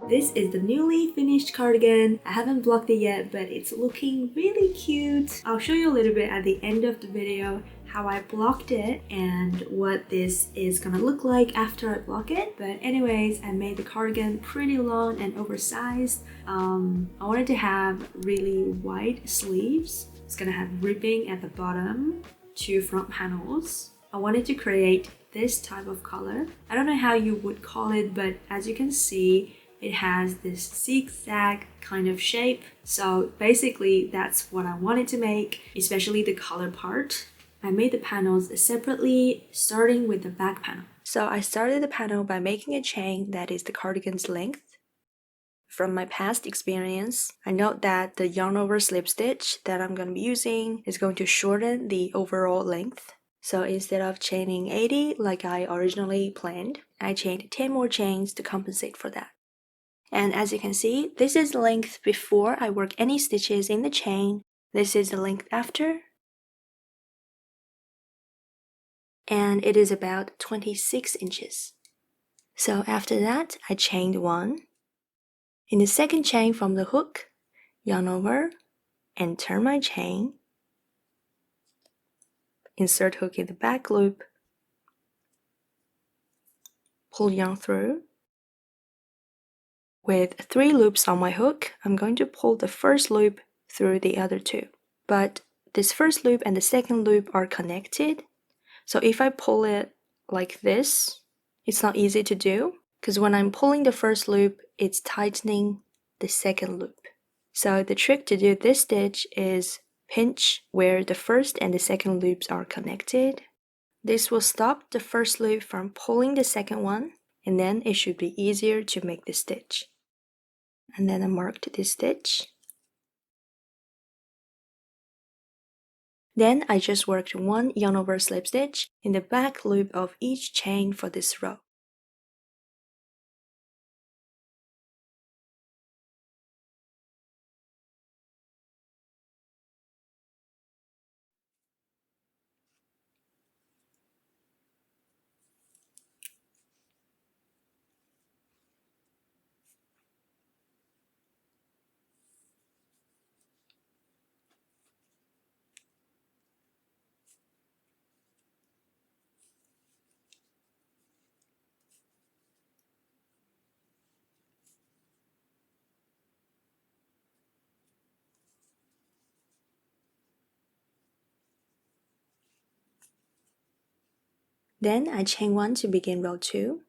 This is the newly finished cardigan. I haven't blocked it yet, but it's looking really cute. I'll show you a little bit at the end of the video how I blocked it and what this is gonna look like after I block it. But anyways, I made the cardigan pretty long and oversized. I wanted to have really wide sleeves. It's gonna have ribbing at the bottom, 2 front panels. I wanted to create this type of color. I don't know how you would call it, but as you can see, it has this zigzag kind of shape. So basically that's what I wanted to make, especially the color part. I made the panels separately, starting with the back panel. So I started the panel by making a chain that is the cardigan's length. From my past experience, I note that the yarn over slip stitch that I'm going to be using is going to shorten the overall length. So instead of chaining 80 like I originally planned, I chained 10 more chains to compensate for that. And as you can see, this is the length before I work any stitches in the chain. This is the length after. And it is about 26 inches. So after that, I chained 1. In the second chain from the hook, yarn over and turn my chain. Insert hook in the back loop. Pull yarn through. With 3 loops on my hook, I'm going to pull the first loop through the other 2. But this first loop and the second loop are connected. So if I pull it like this, it's not easy to do because when I'm pulling the first loop, it's tightening the second loop. So the trick to do this stitch is pinch where the first and the second loops are connected. This will stop the first loop from pulling the second one, and then it should be easier to make the stitch. And then I marked this stitch. Then I just worked 1 yarn over slip stitch in the back loop of each chain for this row. Then I chain 1 to begin row 2.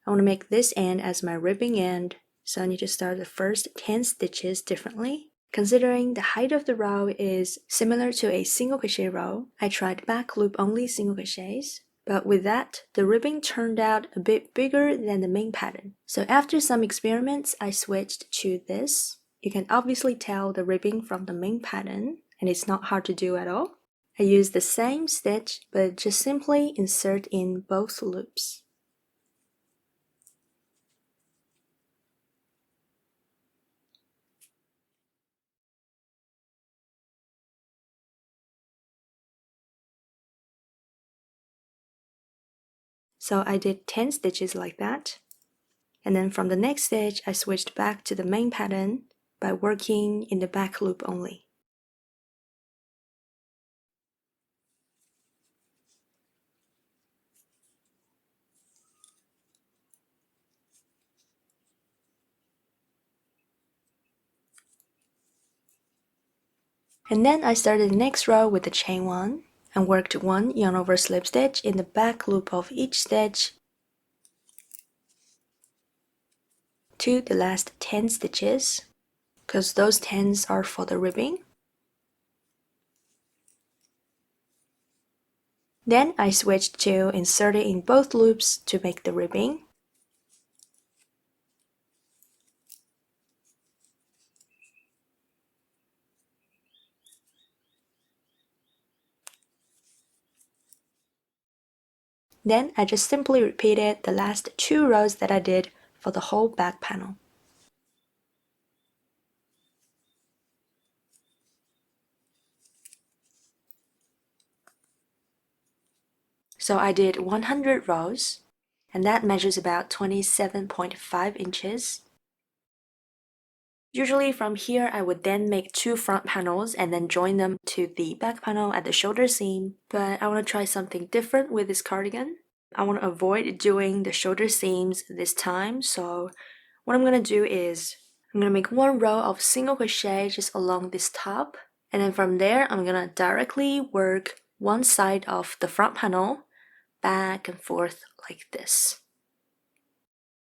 I want to make this end as my ribbing end, so I need to start the first 10 stitches differently. Considering the height of the row is similar to a single crochet row, I tried back loop only single crochets, but with that, the ribbing turned out a bit bigger than the main pattern. So after some experiments, I switched to this. You can obviously tell the ribbing from the main pattern, and it's not hard to do at all. I use the same stitch, but just simply insert in both loops. So I did 10 stitches like that. And then from the next stitch, I switched back to the main pattern by working in the back loop only. And then I started the next row with the chain 1 and worked 1 yarn over slip stitch in the back loop of each stitch to the last 10 stitches, because those 10s are for the ribbing. Then I switched to insert it in both loops to make the ribbing. Then I just simply repeated the last 2 rows that I did for the whole back panel. So I did 100 rows, and that measures about 27.5 inches. Usually from here, I would then make 2 front panels and then join them to the back panel at the shoulder seam. But I want to try something different with this cardigan. I want to avoid doing the shoulder seams this time, so what I'm going to do is I'm going to make 1 row of single crochet just along this top, and then from there I'm going to directly work one side of the front panel back and forth like this.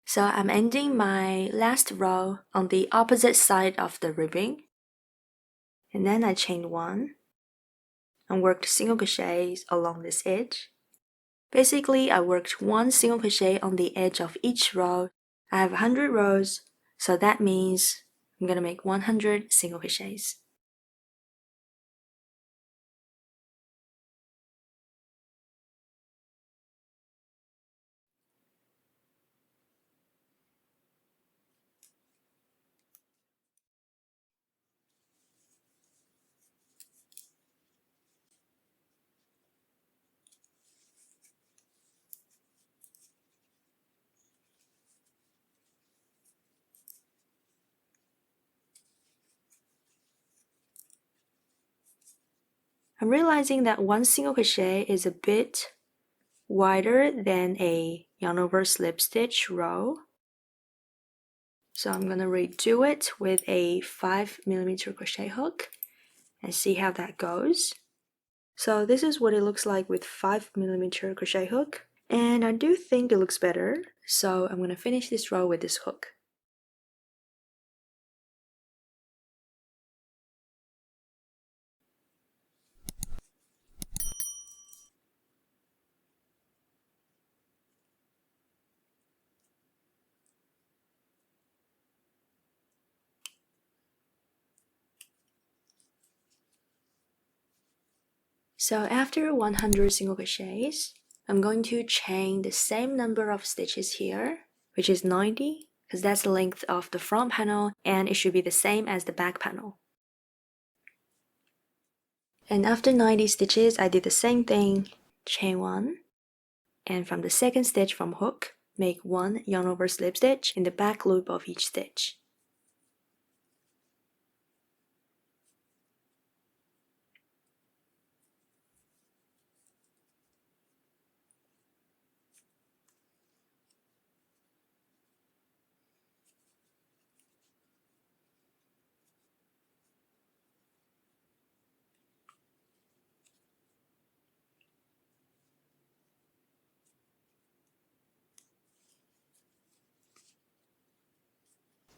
So I'm ending my last row on the opposite side of the ribbing, and then I chained 1 and worked single crochets along this edge. Basically, I worked 1 single crochet on the edge of each row. I have 100 rows, so that means I'm gonna make 100 single crochets. I'm realizing that 1 single crochet is a bit wider than a yarn over slip stitch row. So I'm gonna redo it with a 5mm crochet hook and see how that goes. So this is what it looks like with 5mm crochet hook, and I do think it looks better. So I'm gonna finish this row with this hook. So after 100 single crochets, I'm going to chain the same number of stitches here, which is 90, because that's the length of the front panel and it should be the same as the back panel. And after 90 stitches, I did the same thing, chain 1, and from the second stitch from hook, make 1 yarn over slip stitch in the back loop of each stitch.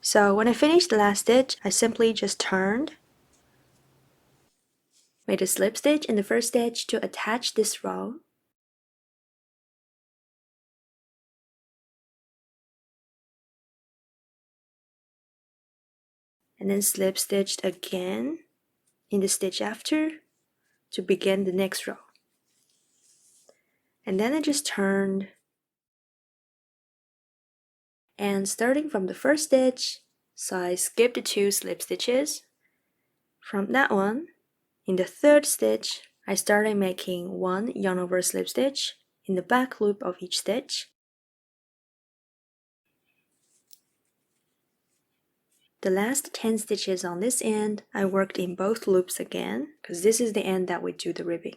So when I finished the last stitch, I simply just turned, made a slip stitch in the first stitch to attach this row, and then slip stitched again in the stitch after to begin the next row. And then I just turned, and starting from the first stitch, so I skipped 2 slip stitches. From that one, in the third stitch, I started making 1 yarn over slip stitch in the back loop of each stitch. The last 10 stitches on this end, I worked in both loops again, because this is the end that we do the ribbing.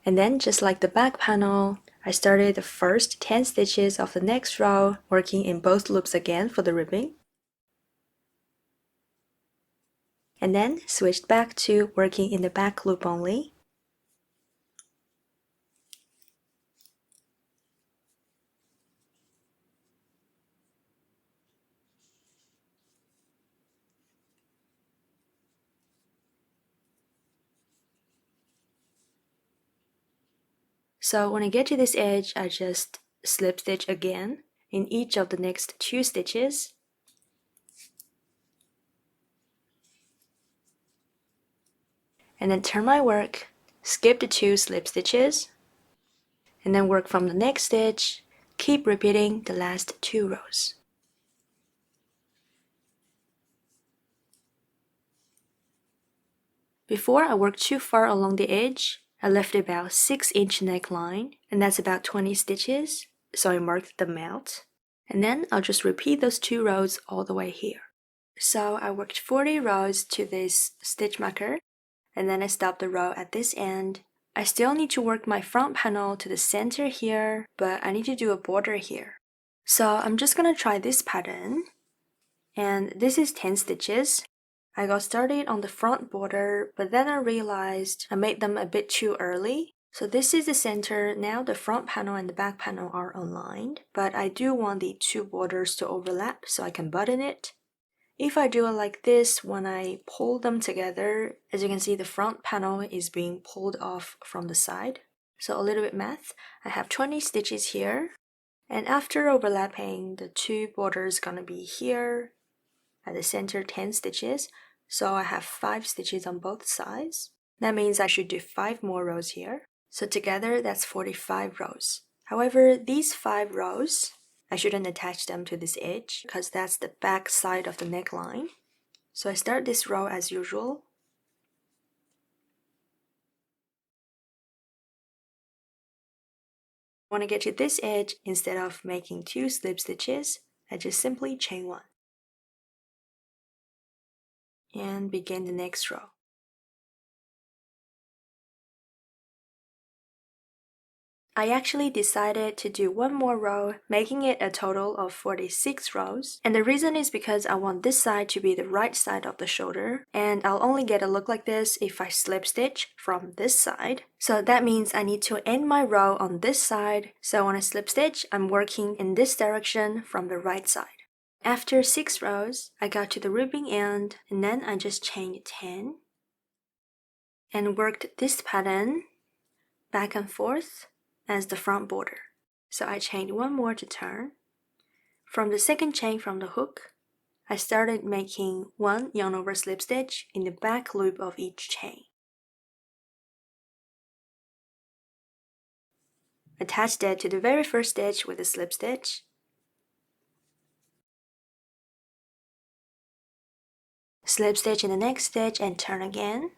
And then, just like the back panel, I started the first 10 stitches of the next row, working in both loops again for the ribbing. And then switched back to working in the back loop only. So when I get to this edge, I just slip stitch again in each of the next 2 stitches. And then turn my work, skip the 2 slip stitches, and then work from the next stitch, keep repeating the last 2 rows. Before I work too far along the edge, I left about 6-inch neckline, and that's about 20 stitches, so I marked them out. And then I'll just repeat those 2 rows all the way here. So I worked 40 rows to this stitch marker, and then I stopped the row at this end. I still need to work my front panel to the center here, but I need to do a border here. So I'm just gonna try this pattern, and this is 10 stitches. I got started on the front border, but then I realized I made them a bit too early. So this is the center. Now the front panel and the back panel are aligned, but I do want the 2 borders to overlap so I can button it. If I do it like this, when I pull them together, as you can see, the front panel is being pulled off from the side. So a little bit math, I have 20 stitches here, and after overlapping, the 2 borders gonna be here, at the center 10 stitches, so I have 5 stitches on both sides. That means I should do 5 more rows here. So together that's 45 rows. However, these 5 rows, I shouldn't attach them to this edge because that's the back side of the neckline. So I start this row as usual. When I get to this edge, instead of making 2 slip stitches, I just simply chain 1. And begin the next row. I actually decided to do 1 more row, making it a total of 46 rows. And the reason is because I want this side to be the right side of the shoulder, and I'll only get a look like this if I slip stitch from this side. So that means I need to end my row on this side, so when I slip stitch, I'm working in this direction from the right side. After 6 rows, I got to the ribbing end, and then I just chained 10 and worked this pattern back and forth as the front border. So I chained 1 more to turn. From the second chain from the hook, I started making 1 yarn over slip stitch in the back loop of each chain. Attach that to the very first stitch with a slip stitch. Slip stitch in the next stitch and turn again.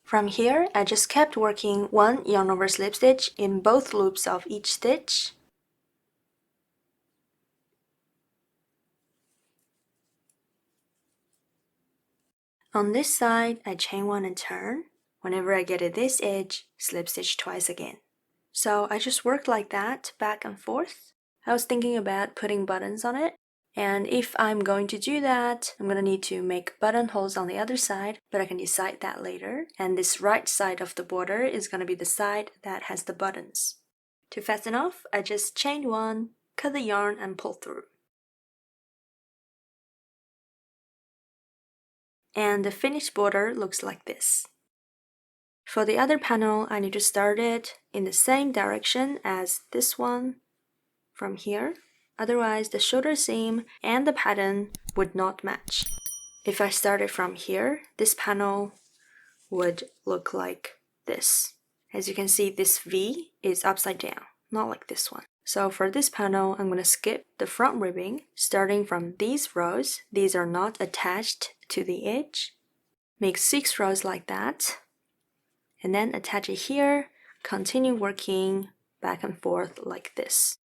From here, I just kept working 1 yarn over slip stitch in both loops of each stitch. On this side, I chain 1 and turn. Whenever I get to this edge, slip stitch twice again. So I just worked like that, back and forth. I was thinking about putting buttons on it, and if I'm going to do that, I'm gonna need to make buttonholes on the other side, but I can decide that later. And this right side of the border is gonna be the side that has the buttons. To fasten off, I just chain 1, cut the yarn and pull through. And the finished border looks like this. For the other panel, I need to start it in the same direction as this one from here. Otherwise, the shoulder seam and the pattern would not match. If I started from here, this panel would look like this. As you can see, this V is upside down, not like this one. So for this panel, I'm going to skip the front ribbing, starting from these rows. These are not attached to the edge. Make 6 rows like that. And then attach it here, continue working back and forth like this.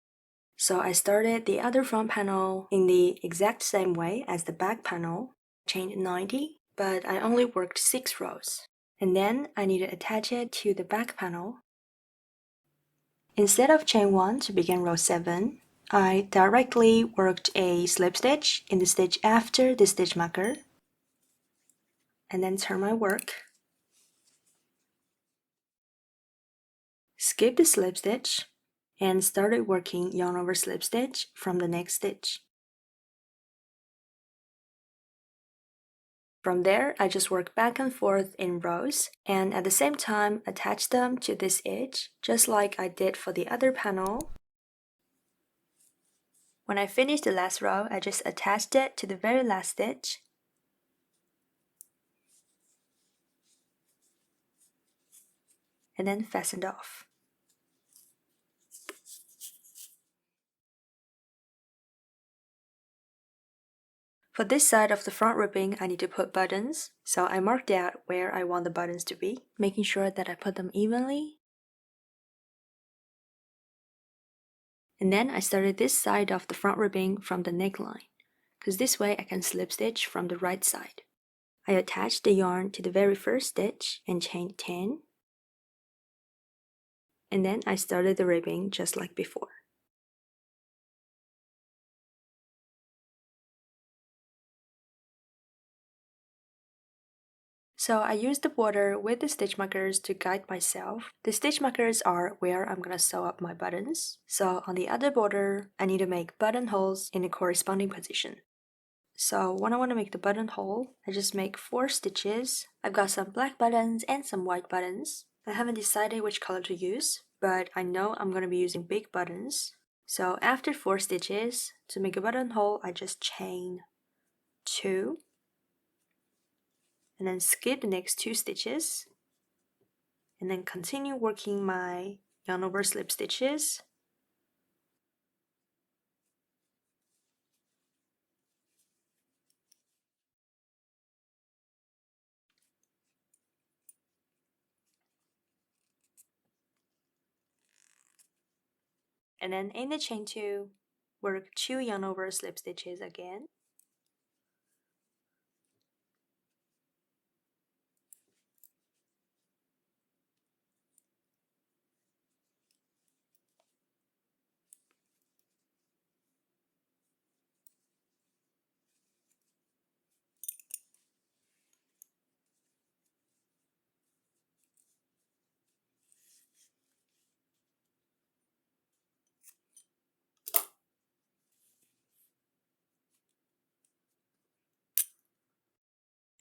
So I started the other front panel in the exact same way as the back panel, chained 90, but I only worked 6 rows. And then I need to attach it to the back panel. Instead of chain 1 to begin row 7, I directly worked a slip stitch in the stitch after the stitch marker, and then turn my work. Skip the slip stitch and started working yarn over slip stitch from the next stitch. From there, I just work back and forth in rows and at the same time attach them to this edge, just like I did for the other panel. When I finished the last row, I just attached it to the very last stitch. And then fastened off. For this side of the front ribbing, I need to put buttons, so I marked out where I want the buttons to be, making sure that I put them evenly. And then I started this side of the front ribbing from the neckline, because this way I can slip stitch from the right side. I attached the yarn to the very first stitch and chained 10. And then I started the ribbing just like before. So I used the border with the stitch markers to guide myself. The stitch markers are where I'm gonna sew up my buttons. So on the other border, I need to make buttonholes in a corresponding position. So when I want to make the buttonhole, I just make 4 stitches. I've got some black buttons and some white buttons. I haven't decided which color to use, but I know I'm going to be using big buttons. So after 4 stitches, to make a buttonhole, I just chain 2. And then skip the next 2 stitches. And then continue working my yarn over slip stitches. And then in the chain 2, work 2 yarn over slip stitches again.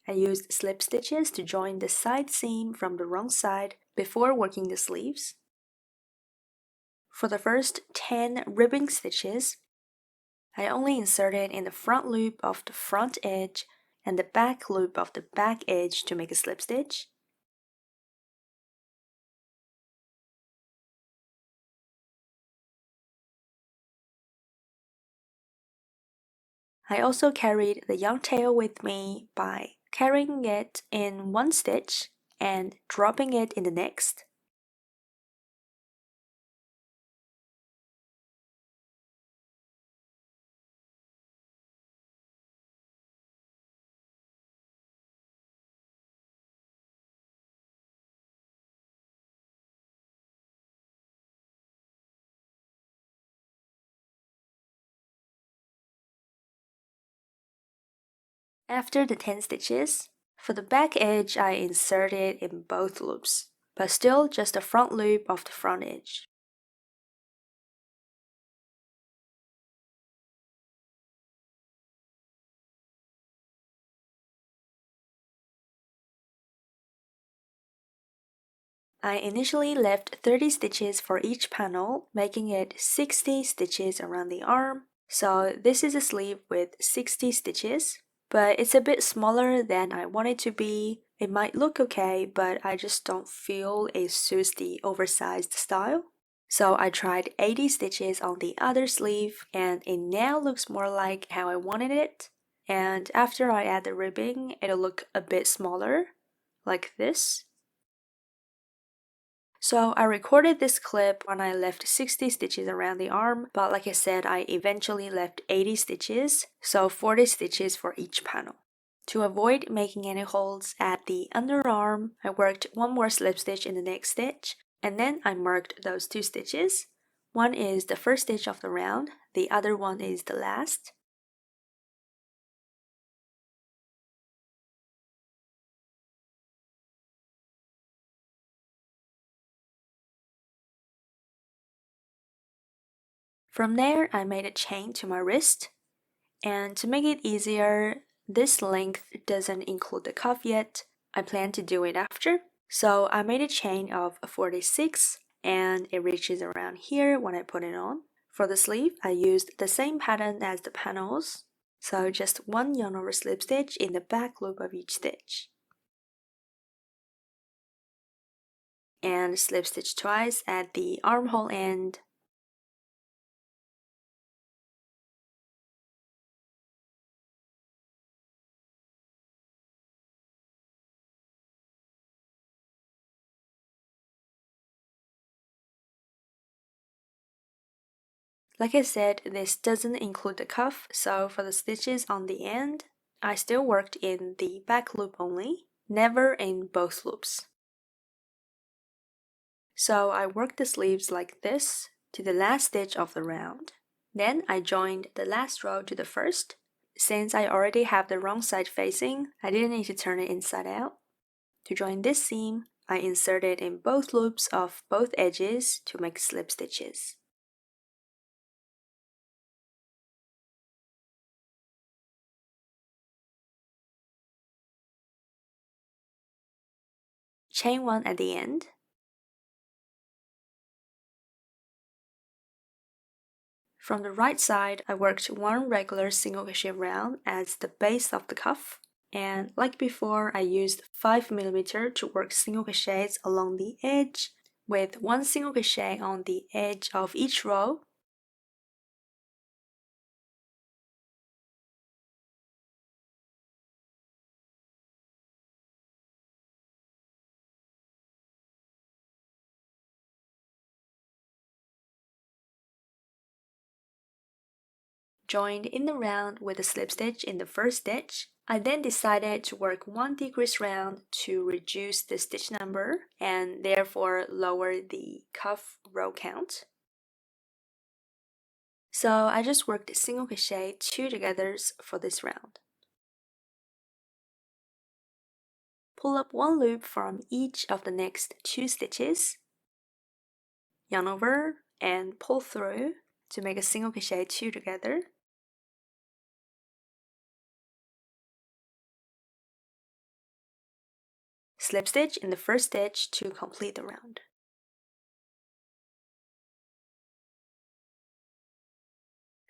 I used slip stitches to join the side seam from the wrong side before working the sleeves. For the first 10 ribbing stitches, I only inserted in the front loop of the front edge and the back loop of the back edge to make a slip stitch. I also carried the yarn tail with me by carrying it in one stitch and dropping it in the next. After the 10 stitches, for the back edge I inserted in both loops, but still just the front loop of the front edge. I initially left 30 stitches for each panel, making it 60 stitches around the arm. So this is a sleeve with 60 stitches, but it's a bit smaller than I want it to be. It might look okay, but I just don't feel it suits the oversized style. So I tried 80 stitches on the other sleeve, and it now looks more like how I wanted it. And after I add the ribbing, it'll look a bit smaller, like this. So I recorded this clip when I left 60 stitches around the arm, but like I said, I eventually left 80 stitches, so 40 stitches for each panel. To avoid making any holes at the underarm, I worked one more slip stitch in the next stitch, and then I marked those 2 stitches. One is the first stitch of the round, the other one is the last. From there, I made a chain to my wrist, and to make it easier, this length doesn't include the cuff yet. I plan to do it after. So I made a chain of 46 and it reaches around here when I put it on. For the sleeve, I used the same pattern as the panels. So just one yarn over slip stitch in the back loop of each stitch. And slip stitch twice at the armhole end. Like I said, this doesn't include the cuff, so for the stitches on the end, I still worked in the back loop only, never in both loops. So I worked the sleeves like this to the last stitch of the round. Then I joined the last row to the first. Since I already have the wrong side facing, I didn't need to turn it inside out. To join this seam, I inserted in both loops of both edges to make slip stitches. Chain 1 at the end. From the right side, I worked one regular single crochet round as the base of the cuff. And like before, I used 5mm to work single crochets along the edge with one single crochet on the edge of each row. Joined in the round with a slip stitch in the first stitch. I then decided to work one decrease round to reduce the stitch number and therefore lower the cuff row count. So I just worked single crochet 2 togethers for this round. Pull up one loop from each of the next 2 stitches, yarn over and pull through to make a single crochet 2 together. Slip stitch in the first stitch to complete the round.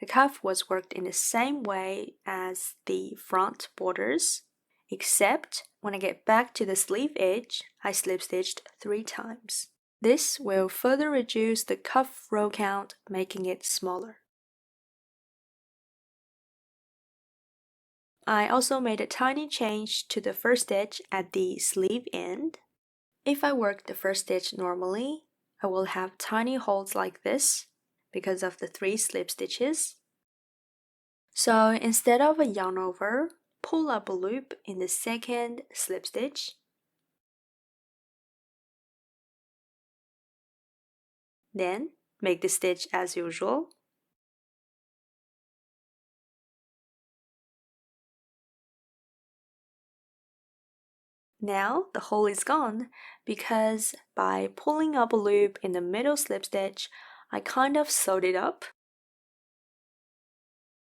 The cuff was worked in the same way as the front borders, except when I get back to the sleeve edge, I slip stitched 3 times. This will further reduce the cuff row count, making it smaller. I also made a tiny change to the first stitch at the sleeve end. If I work the first stitch normally, I will have tiny holes like this because of the 3 slip stitches. So instead of a yarn over, pull up a loop in the second slip stitch. Then make the stitch as usual. Now the hole is gone because by pulling up a loop in the middle slip stitch, I kind of sewed it up.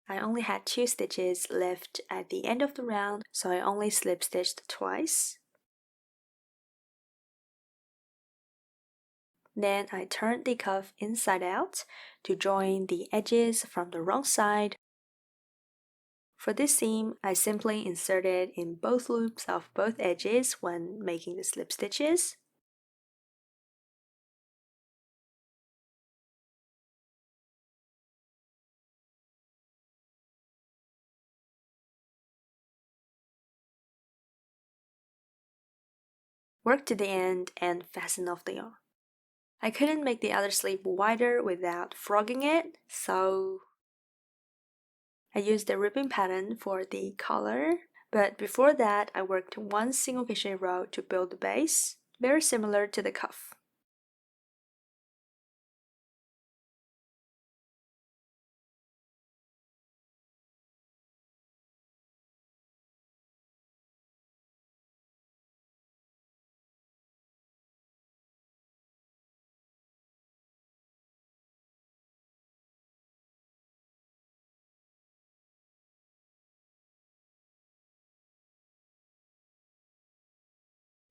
I only had 2 stitches left at the end of the round, so I only slip stitched twice. Then I turned the cuff inside out to join the edges from the wrong side. For this seam, I simply inserted in both loops of both edges when making the slip stitches. Work to the end and fasten off the yarn. I couldn't make the other sleeve wider without frogging it, so I used the ribbon pattern for the collar, but before that I worked one single crochet row to build the base, very similar to the cuff.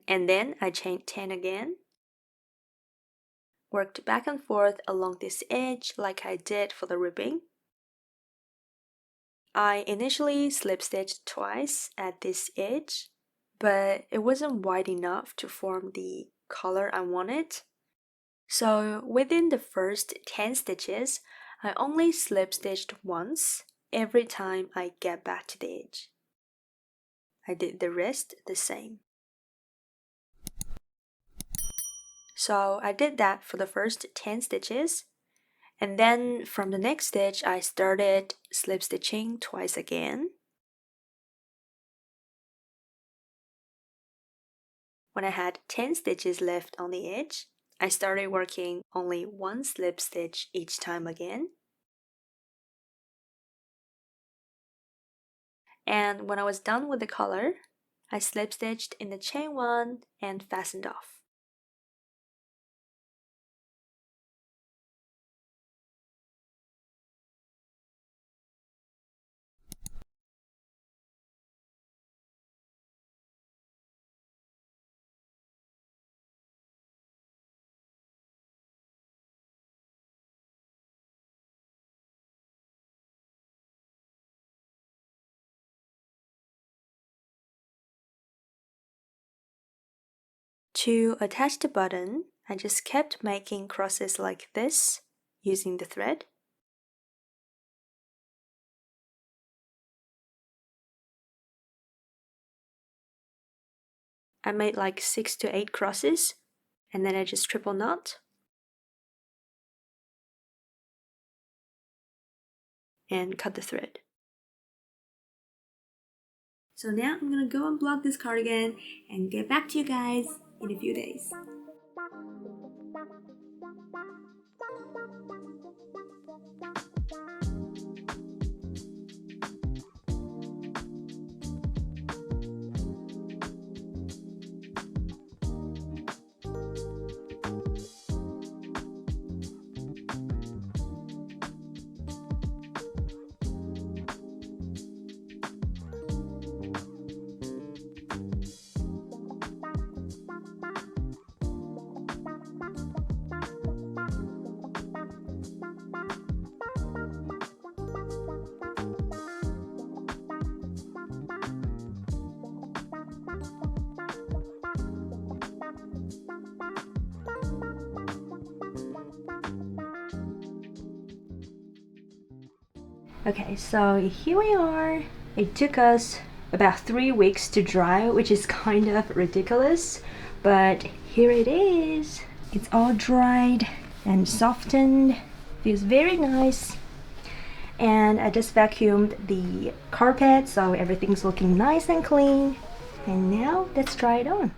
And then I chained 10 again. Worked back and forth along this edge like I did for the ribbing. I initially slip stitched twice at this edge, but it wasn't wide enough to form the collar I wanted. So within the first 10 stitches, I only slip stitched once every time I get back to the edge. I did the rest the same. So I did that for the first 10 stitches, And then from the next stitch, I started slip stitching twice again. When I had 10 stitches left on the edge, I started working only one slip stitch each time again. And when I was done with the color, I slip stitched in the chain 1 and fastened off. To attach the button, I just kept making crosses like this using the thread. I made like 6 to 8 crosses, and then I just triple knot and cut the thread. So now I'm gonna go and block this cardigan and get back to you guys in a few days. Okay, so here we are. It took us about 3 weeks to dry, which is kind of ridiculous, but here it is. It's all dried and softened. Feels very nice. And I just vacuumed the carpet, so everything's looking nice and clean. And now let's try it on.